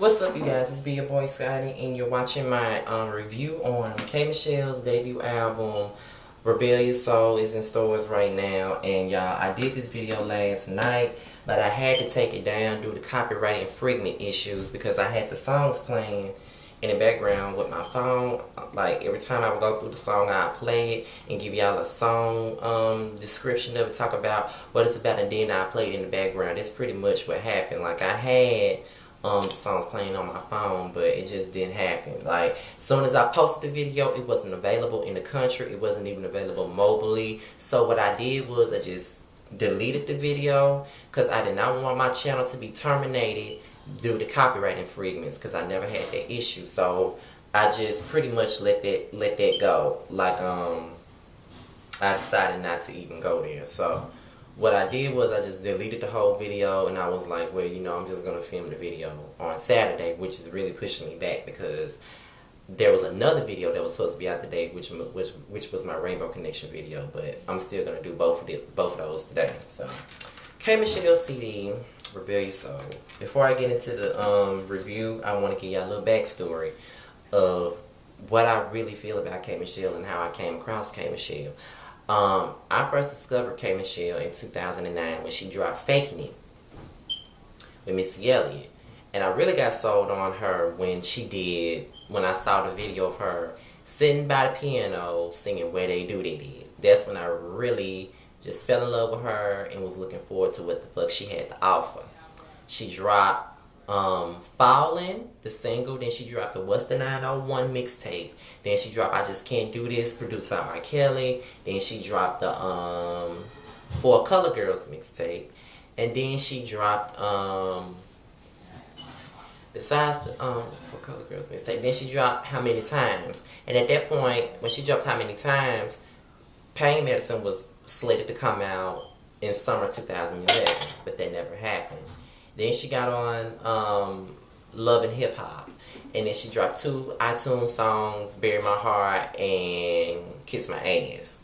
What's up, you guys? It's be your boy Scotty, and you're watching my review on K Michelle's debut album. Rebellious Soul is in stores right now, and y'all, I did this video last night, but I had to take it down due to copyright infringement issues because I had the songs playing in the background with my phone. Like every time I would go through the song, I'd play it and give y'all a song description of it, talk about what it's about, and then I play it in the background. That's pretty much what happened. Like I had the songs playing on my phone, but it just didn't happen. Like, as soon as I posted the video, it wasn't available in the country. It wasn't even available mobilely. So what I did was I just deleted the video because I did not want my channel to be terminated due to copyright infringements because I never had that issue. So I just pretty much let that go. Like, I decided not to even go there. So what I did was I just deleted the whole video, and I was like, well, you know, I'm just going to film the video on Saturday, which is really pushing me back because there was another video that was supposed to be out today, which was my Rainbow Connection video, but I'm still going to do both of those today. So, K Michelle CD, Rebellious Soul. Before I get into the review, I want to give y'all a little backstory of what I really feel about K Michelle and how I came across K Michelle. I first discovered K Michelle in 2009 when she dropped Faking It with Missy Elliott. And I really got sold on her when I saw the video of her sitting by the piano singing Where They Do They Did. That's when I really just fell in love with her and was looking forward to what the fuck she had to offer. She dropped Fallin', the single, then she dropped the What's the 901 mixtape, then she dropped I Just Can't Do This, produced by R. Kelly, then she dropped the For Color Girls mixtape, and then she dropped besides the For Color Girls mixtape, then she dropped How Many Times. And at that point, when she dropped How Many Times, Pain Medicine was slated to come out in summer 2011, but that never happened. Then she got on Love and Hip Hop. And then she dropped 2 iTunes songs, Bury My Heart and Kiss My Ass.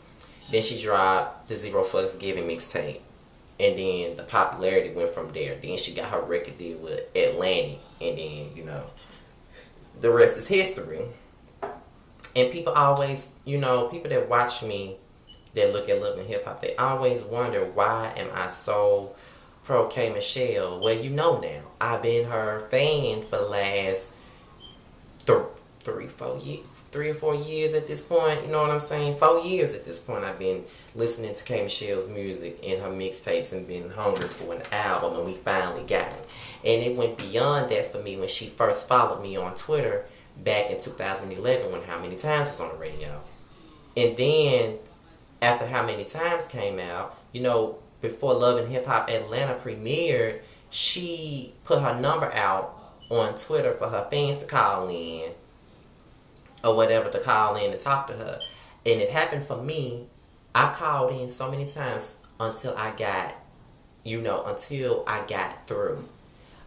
Then she dropped the Zero Fucks Given mixtape. And then the popularity went from there. Then she got her record deal with Atlantic. And then, you know, the rest is history. And people always, you know, people that watch me, that look at Love and Hip Hop, they always wonder, why am I so pro K Michelle? Well, you know now. I've been her fan for the last 3 or 4 years at this point. You know what I'm saying? 4 years at this point. I've been listening to K Michelle's music and her mixtapes and been hungry for an album, and we finally got it. And it went beyond that for me when she first followed me on Twitter back in 2011 when How Many Times was on the radio. And then after How Many Times came out, you know, before Love and Hip Hop Atlanta premiered, she put her number out on Twitter for her fans to call in or whatever, to call in to talk to her. And it happened for me. I called in so many times until I got, until I got through.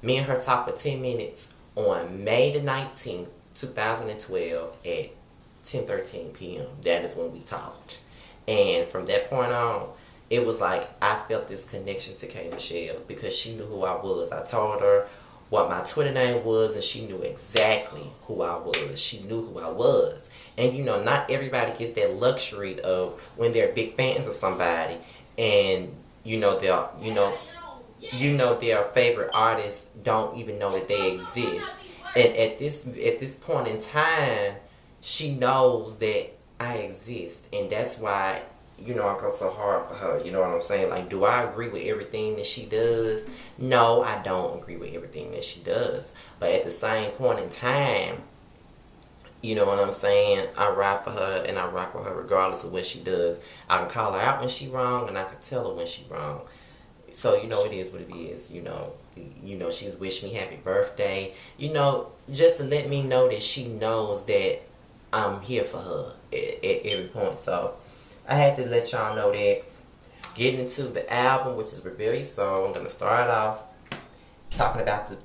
Me and her talked for 10 minutes on May the 19th, 2012 at 10:13 p.m. That is when we talked. And from that point on, it was like I felt this connection to K Michelle because she knew who I was. I told her what my Twitter name was, and she knew exactly who I was. She knew who I was. And, you know, not everybody gets that luxury of when they're big fans of somebody and, their favorite artists don't even know that they exist. And at this point in time, she knows that I exist. And that's why, I go so hard for her. You know what I'm saying? Like, do I agree with everything that she does? No, I don't agree with everything that she does. But at the same point in time, you know what I'm saying? I rock for her and I rock with her regardless of what she does. I can call her out when she's wrong and I can tell her when she's wrong. So, it is what it is. She's wished me happy birthday. Just to let me know that she knows that I'm here for her at every point. So I had to let y'all know that. Getting into the album, which is Rebellious Soul, I'm gonna start off talking about the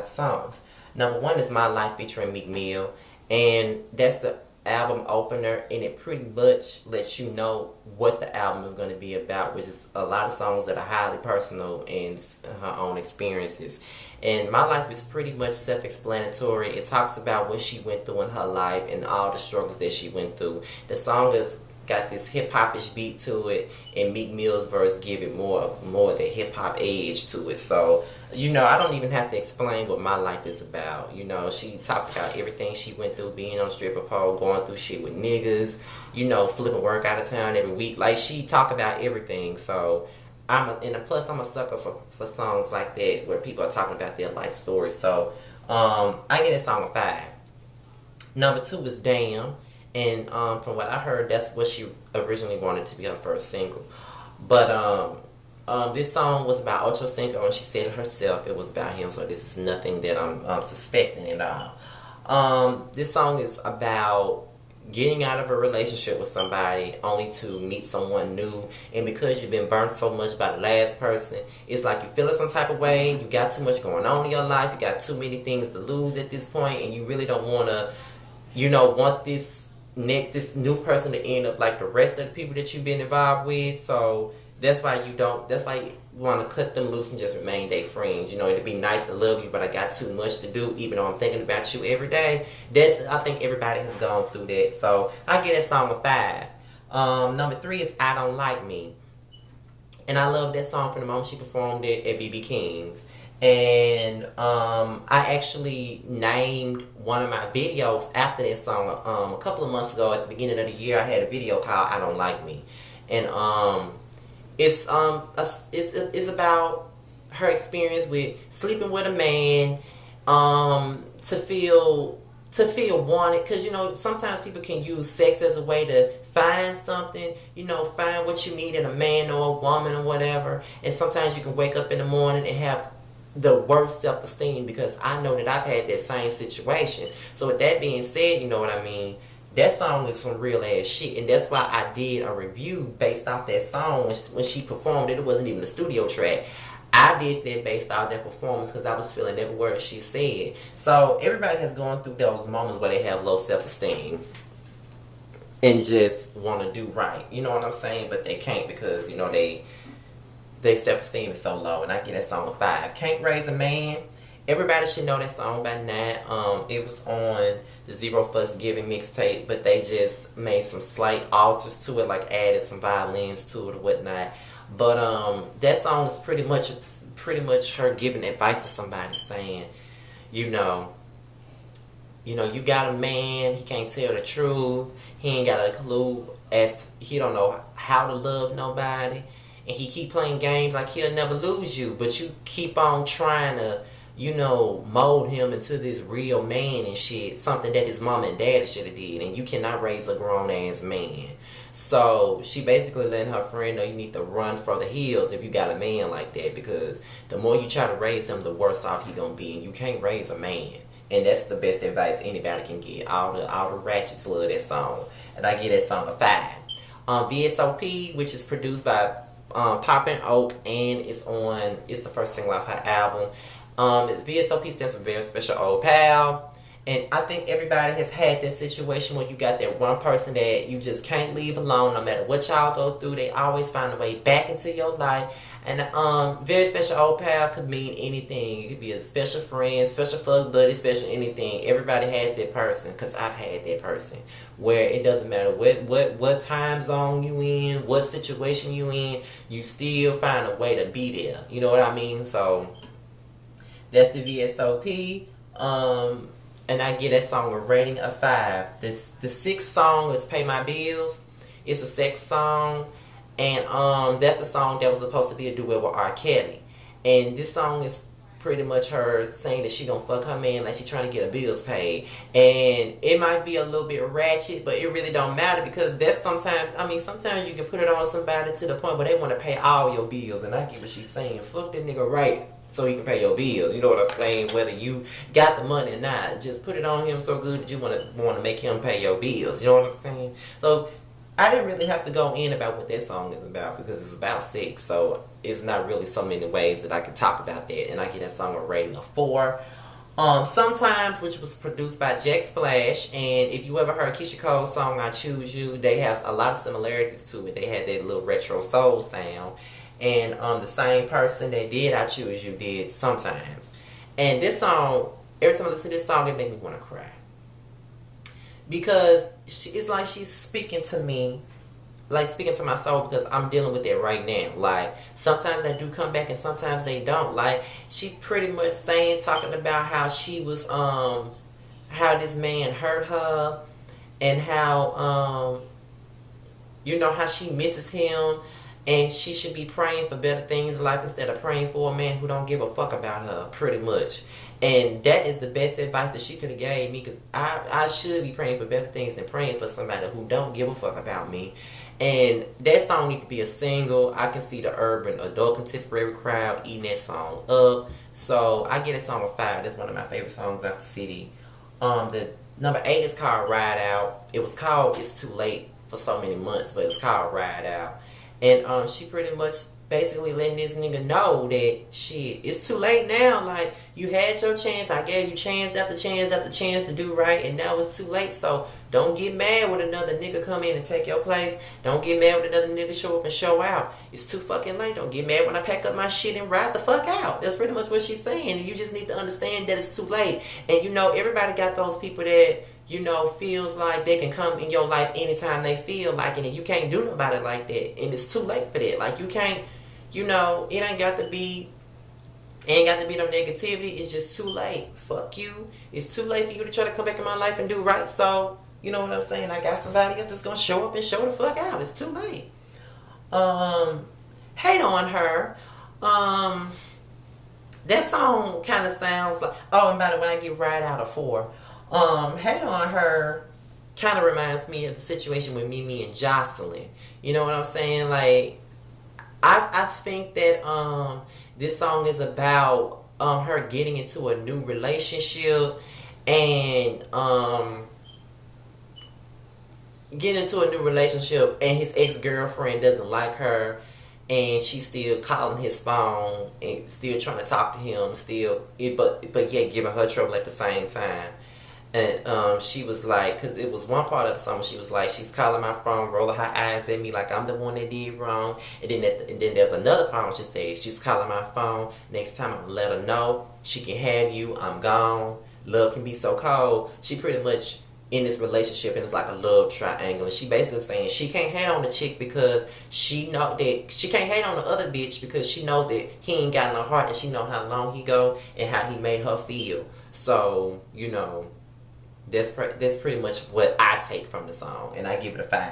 songs. Number 1 is My Life featuring Meek Mill, and that's the album opener, and it pretty much lets you know what the album is going to be about, which is a lot of songs that are highly personal and her own experiences. And My Life is pretty much self-explanatory. It talks about what she went through in her life and all the struggles that she went through. The song has got this hip-hop-ish beat to it, and Meek Mill's verse give it more of the hip-hop edge to it. So, you know, I don't even have to explain what My Life is about. You know, she talked about everything she went through, being on a stripper pole, going through shit with niggas, you know, flipping work out of town every week. Like, she talked about everything. So, plus I'm a sucker for songs like that where people are talking about their life stories. So, I get that song a 5. Number 2 is Damn. And from what I heard, that's what she originally wanted to be her first single. But this song was about Ocho Cinco, and she said it herself it was about him, so this is nothing that I'm suspecting at all. This song is about getting out of a relationship with somebody only to meet someone new, and because you've been burnt so much by the last person, it's like you feeling some type of way, you got too much going on in your life, you got too many things to lose at this point, and you really don't want to, you know, want this new person to end up like the rest of the people that you've been involved with. So that's why you want to cut them loose and just remain their friends. You know, it'd be nice to love you, but I got too much to do, even though I'm thinking about you every day. I think everybody has gone through that. So I give that song a 5. Number 3 is I Don't Like Me. And I love that song from the moment she performed it at BB King's. And I actually named one of my videos after that song. A couple of months ago, at the beginning of the year, I had a video called "I Don't Like Me," and it's about her experience with sleeping with a man, to feel wanted, because you know sometimes people can use sex as a way to find something, you know, find what you need in a man or a woman or whatever. And sometimes you can wake up in the morning and have the worst self-esteem, because I know that I've had that same situation. So with that being said, you know what I mean, that song is some real ass shit, and that's why I did a review based off that song when she performed it. It wasn't even a studio track. I did that based off that performance because I was feeling every word she said. So everybody has gone through those moments where they have low self-esteem and just want to do right, you know what I'm saying, but they can't because, you know, their self-esteem is so low. And I give that song a 5. Can't Raise a Man. Everybody should know that song by now. It was on the Zero Fuss Giving mixtape, but they just made some slight alters to it, like added some violins to it or whatnot. But that song is pretty much her giving advice to somebody, saying, you know, you got a man, he can't tell the truth, he ain't got a clue he don't know how to love nobody. And he keep playing games like he'll never lose you. But you keep on trying to, you know, mold him into this real man and shit. Something that his mama and daddy should have did. And you cannot raise a grown-ass man. So she basically letting her friend know you need to run for the hills if you got a man like that. Because the more you try to raise him, the worse off he gonna be. And you can't raise a man. And that's the best advice anybody can get. All the ratchets love that song. And I give that song a 5. VSOP, which is produced by Poppin' Oak, and it's the first single off her album. VSOP stands for Very Special Old Pal. And I think everybody has had that situation where you got that one person that you just can't leave alone. No matter what y'all go through, they always find a way back into your life. And Very Special Old Pal could mean anything. It could be a special friend, special fuck buddy, special anything. Everybody has that person, because I've had that person, where it doesn't matter what time zone you in, what situation you in, you still find a way to be there. You know what I mean? So that's the VSOP. And I give that song a rating of 5. The 6th song is Pay My Bills. It's a sex song. And that's the song that was supposed to be a duet with R. Kelly. And this song is pretty much her saying that she gonna fuck her man like she trying to get her bills paid. And it might be a little bit ratchet, but it really don't matter, because that's sometimes you can put it on somebody to the point where they want to pay all your bills. And I get what she's saying. Fuck that nigga right so he can pay your bills. You know what I'm saying? Whether you got the money or not, just put it on him so good that you want to make him pay your bills. You know what I'm saying? So I didn't really have to go in about what that song is about, because it's about sex. So it's not really so many ways that I could talk about that. And I give that song a rating of 4. Sometimes, which was produced by Jack Splash, and if you ever heard Keisha Cole's song "I Choose You," they have a lot of similarities to it. They had that little retro soul sound, and the same person that did "I Choose You" did "Sometimes." And this song, every time I listen to this song, it makes me want to cry because it's like she's speaking to me, like speaking to my soul, because I'm dealing with that right now. Like sometimes they do come back and sometimes they don't. Like she pretty much talking about how she was how this man hurt her, and how how she misses him, and she should be praying for better things in life instead of praying for a man who don't give a fuck about her, pretty much. And that is the best advice that she could have gave me, because I should be praying for better things than praying for somebody who don't give a fuck about me. And that song need to be a single. I can see the urban adult contemporary crowd eating that song up. So I get that song a 5. That's one of my favorite songs out the city. The number 8 is called Ride Out. It was called It's Too Late for so many months, but it's called Ride Out. And she pretty much basically letting this nigga know that shit, it's too late now. Like, you had your chance. I gave you chance after chance after chance to do right, and now it's too late. So don't get mad when another nigga come in and take your place. Don't get mad when another nigga show up and show out. It's too fucking late. Don't get mad when I pack up my shit and ride the fuck out. That's pretty much what she's saying. And you just need to understand that it's too late. And everybody got those people that feels like they can come in your life anytime they feel like it, and you can't do nobody like that, and it's too late for that. Like, you can't, it ain't got to be no negativity. It's just too late. Fuck you. It's too late for you to try to come back in my life and do right. So, you know what I'm saying? I got somebody else that's gonna show up and show the fuck out. It's too late. Hate on Her. That song kind of sounds like, oh, and by the way, I give Ride Out a 4. Hate on Her kind of reminds me of the situation with Mimi and Jocelyn. You know what I'm saying? Like, I think that this song is about her getting into a new relationship, and his ex-girlfriend doesn't like her, and she's still calling his phone and still trying to talk to him, but yet giving her trouble at the same time. And she was like, because it was one part of the song, she was like, she's calling my phone, rolling her eyes at me like I'm the one that did wrong. And then there's another part where she says, she's calling my phone, next time I'm gonna let her know she can have you, I'm gone, love can be so cold. She pretty much in this relationship, and it's like a love triangle. And she basically saying she can't hate on the chick because she know that she can't hate on the other bitch because she knows that he ain't got no heart, and she know how long he go and how he made her feel. So that's pretty much what I take from the song, and I give it a 5.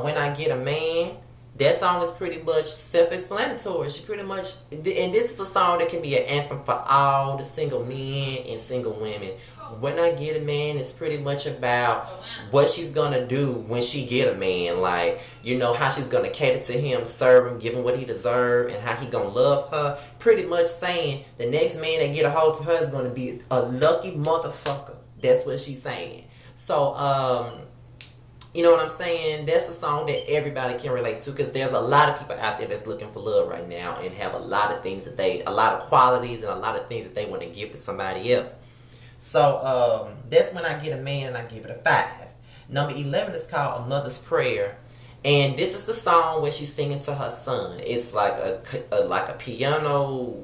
When I Get a Man, that song is pretty much self-explanatory. She pretty much, and this is a song that can be an anthem for all the single men and single women. When I Get a Man, it's pretty much about what she's gonna do when she get a man. Like, how she's gonna cater to him, serve him, give him what he deserves, and how he gonna love her. Pretty much saying the next man that get a hold to her is gonna be a lucky motherfucker. That's what she's saying. So, you know what I'm saying? That's a song that everybody can relate to, because there's a lot of people out there that's looking for love right now and have a lot of things a lot of qualities and a lot of things that they want to give to somebody else. So, that's When I Get a Man, and I give it a 5. Number 11 is called A Mother's Prayer. And this is the song where she's singing to her son. It's like a piano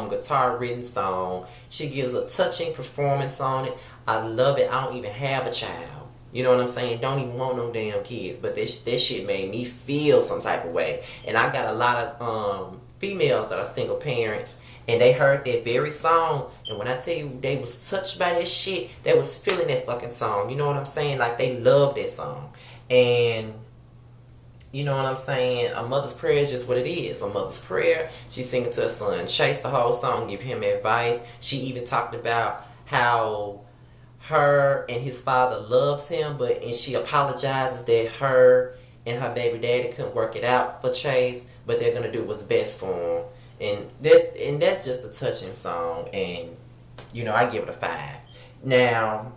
guitar written song. She gives a touching performance on it. I love it. I don't even have a child. You know what I'm saying? Don't even want no damn kids. But that shit made me feel some type of way. And I got a lot of females that are single parents, and they heard that very song, and when I tell you they was touched by that shit, they was feeling that fucking song. You know what I'm saying? Like, they love that song. And you know what I'm saying? A mother's prayer is just what it is. A mother's prayer. She's singing to her son Chase the whole song, give him advice. She even talked about how her and his father loves him, and she apologizes that her and her baby daddy couldn't work it out for Chase, but they're gonna do what's best for him. And that's just a touching song, and I give it a 5. Now,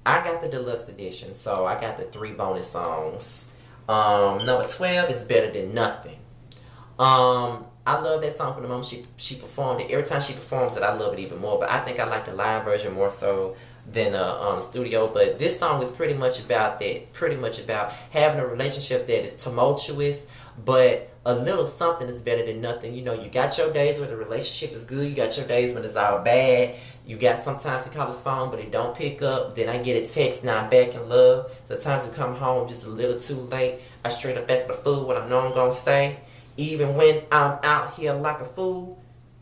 I got the deluxe edition, so I got the 3 bonus songs. Number 12 is Better Than Nothing. I I love that song from the moment she performed it. Every time she performs it, I love it even more. But I think I like the live version more so than the studio. But this song is pretty much about that. Pretty much about having a relationship that is tumultuous, but a little something is better than nothing. You know, you got your days where the relationship is good. You got your days when it's all bad. You got sometimes he call his phone, but he don't pick up. Then I get a text, now I'm back in love. Sometimes he come home just a little too late. I straight up back for the food when I know I'm gonna stay. Even when I'm out here like a fool.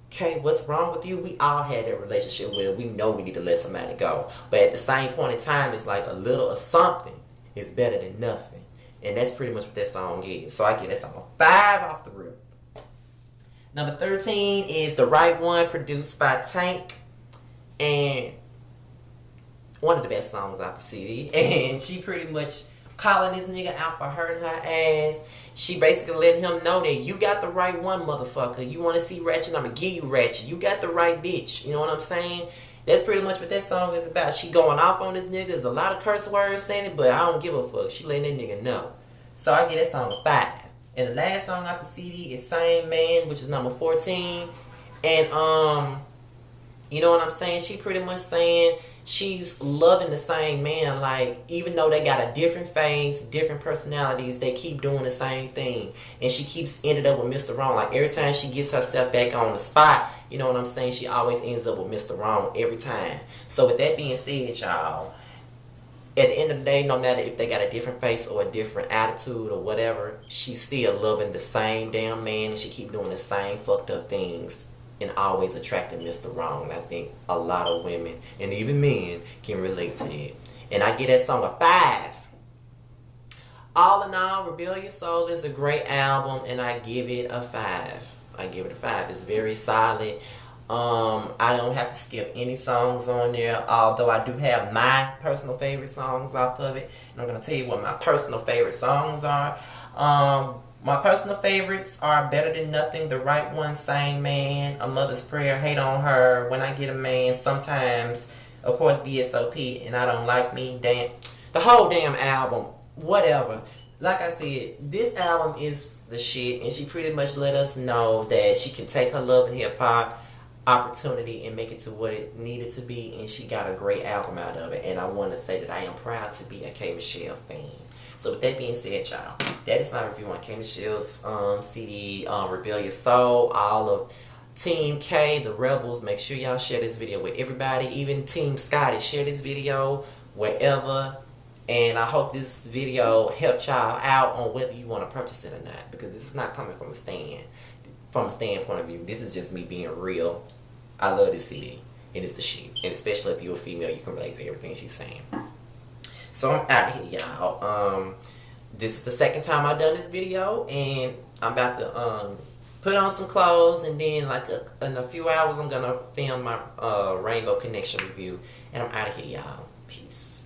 Okay, what's wrong with you? We all had that relationship where we know we need to let somebody go. But at the same point in time, it's like a little of something is better than nothing. And that's pretty much what that song is. So I give that song a 5 off the rip. Number 13 is The Right One, produced by Tank. And one of the best songs off the CD. And she pretty much calling this nigga out for hurting her ass. She basically letting him know that you got the right one, motherfucker. You want to see ratchet, I'm going to give you ratchet. You got the right bitch. You know what I'm saying? That's pretty much what that song is about. She going off on this nigga. There's a lot of curse words saying it, but I don't give a fuck. She letting that nigga know. So I give that song a 5. And the last song off the CD is Same Man, which is number 14. And, you know what I'm saying? She pretty much saying she's loving the same man. Like, even though they got a different face, different personalities, they keep doing the same thing. And she keeps ended up with Mr. Wrong. Like, every time she gets herself back on the spot, you know what I'm saying? She always ends up with Mr. Wrong every time. So with that being said, y'all, at the end of the day, no matter if they got a different face or a different attitude or whatever, she's still loving the same damn man. And she keep doing the same fucked up things. And always attracting Mr. Wrong. I think a lot of women and even men can relate to it. And I give that song a 5. All in all, Rebellious Soul is a great album, and I give it a 5. I give it a 5. It's very solid. I don't have to skip any songs on there, although I do have my personal favorite songs off of it. And I'm going to tell you what my personal favorite songs are. My personal favorites are Better Than Nothing, The Right One, Same Man, A Mother's Prayer, Hate on Her, When I Get a Man, Sometimes, of course, VSOP, and I Don't Like Me, damn, the whole damn album, whatever. Like I said, this album is the shit, and she pretty much let us know that she can take her love and hip hop opportunity and make it to what it needed to be, and she got a great album out of it. And I want to say that I am proud to be a K. Michelle fan. So with that being said, y'all, that is my review on K. Michelle's CD, Rebellious Soul. All of Team K, the Rebels, make sure y'all share this video with everybody. Even Team Scotty, share this video wherever. And I hope this video helped y'all out on whether you want to purchase it or not. Because this is not coming from a standpoint of view. This is just me being real. I love this CD. And it's the shit. And especially if you're a female, you can relate to everything she's saying. So I'm out of here, y'all. This is the second time I've done this video, and I'm about to put on some clothes, and then like in a few hours I'm gonna film my Rainbow Connection review, and I'm out of here, y'all. Peace.